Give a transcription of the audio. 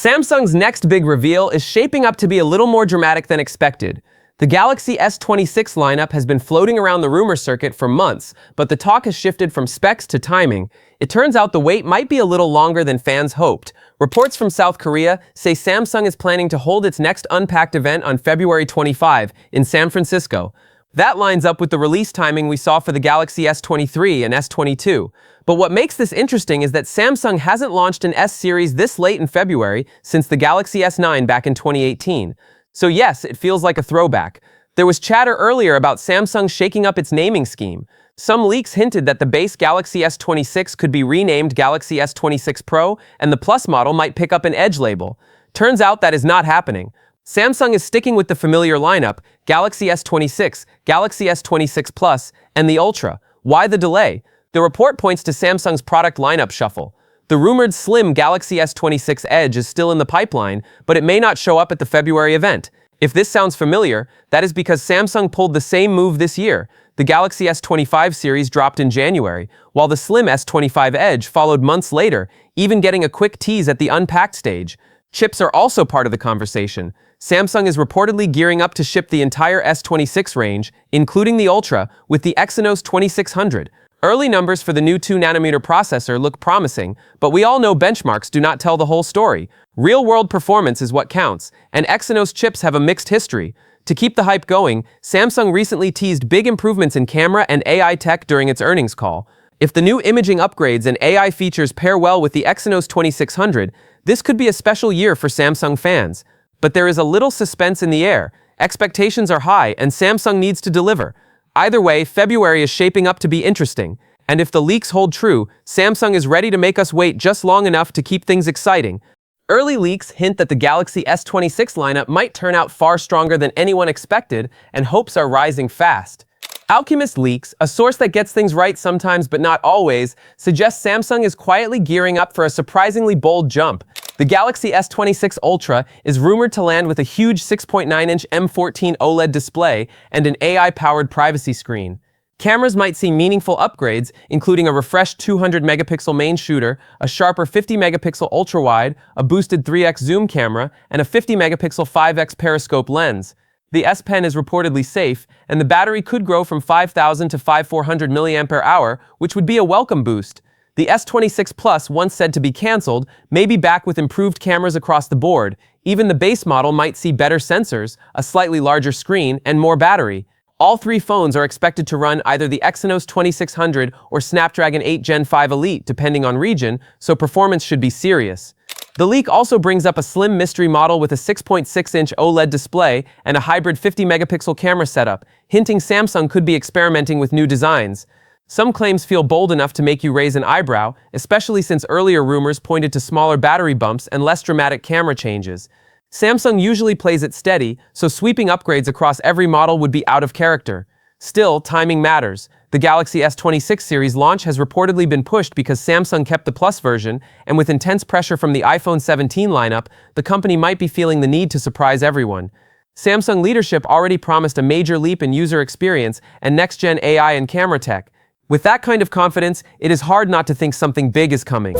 Samsung's next big reveal is shaping up to be a little more dramatic than expected. The Galaxy S26 lineup has been floating around the rumor circuit for months, but the talk has shifted from specs to timing. It turns out the wait might be a little longer than fans hoped. Reports from South Korea say Samsung is planning to hold its next Unpacked event on February 25 in San Francisco. That lines up with the release timing we saw for the Galaxy S23 and S22. But what makes this interesting is that Samsung hasn't launched an S series this late in February since the Galaxy S9 back in 2018. So yes, it feels like a throwback. There was chatter earlier about Samsung shaking up its naming scheme. Some leaks hinted that the base Galaxy S26 could be renamed Galaxy S26 Pro, and the Plus model might pick up an Edge label. Turns out that is not happening. Samsung is sticking with the familiar lineup: Galaxy S26, Galaxy S26 Plus, and the Ultra. Why the delay? The report points to Samsung's product lineup shuffle. The rumored slim Galaxy S26 Edge is still in the pipeline, but it may not show up at the February event. If this sounds familiar, that is because Samsung pulled the same move this year. The Galaxy S25 series dropped in January, while the slim S25 Edge followed months later, even getting a quick tease at the Unpacked stage. Chips are also part of the conversation. Samsung is reportedly gearing up to ship the entire S26 range, including the Ultra, with the Exynos 2600. Early numbers for the new 2nm processor look promising, but we all know benchmarks do not tell the whole story. Real-world performance is what counts, and Exynos chips have a mixed history. To keep the hype going, Samsung recently teased big improvements in camera and AI tech during its earnings call. If the new imaging upgrades and AI features pair well with the Exynos 2600, this could be a special year for Samsung fans. But there is a little suspense in the air. Expectations are high, and Samsung needs to deliver. Either way, February is shaping up to be interesting. And if the leaks hold true, Samsung is ready to make us wait just long enough to keep things exciting. Early leaks hint that the Galaxy S26 lineup might turn out far stronger than anyone expected, and hopes are rising fast. Alchemist Leaks, a source that gets things right sometimes but not always, suggests Samsung is quietly gearing up for a surprisingly bold jump. The Galaxy S26 Ultra is rumored to land with a huge 6.9-inch M14 OLED display and an AI-powered privacy screen. Cameras might see meaningful upgrades, including a refreshed 200-megapixel main shooter, a sharper 50-megapixel ultra-wide, a boosted 3x zoom camera, and a 50-megapixel 5x periscope lens. The S Pen is reportedly safe, and the battery could grow from 5,000 to 5,400 mAh, which would be a welcome boost. The S26 Plus, once said to be cancelled, may be back with improved cameras across the board. Even the base model might see better sensors, a slightly larger screen, and more battery. All three phones are expected to run either the Exynos 2600 or Snapdragon 8 Gen 5 Elite, depending on region, so performance should be serious. The leak also brings up a slim mystery model with a 6.6-inch OLED display and a hybrid 50-megapixel camera setup, hinting Samsung could be experimenting with new designs. Some claims feel bold enough to make you raise an eyebrow, especially since earlier rumors pointed to smaller battery bumps and less dramatic camera changes. Samsung usually plays it steady, so sweeping upgrades across every model would be out of character. Still, timing matters. The Galaxy S26 series launch has reportedly been pushed because Samsung kept the Plus version, and with intense pressure from the iPhone 17 lineup, the company might be feeling the need to surprise everyone. Samsung leadership already promised a major leap in user experience and next-gen AI and camera tech. With that kind of confidence, it is hard not to think something big is coming.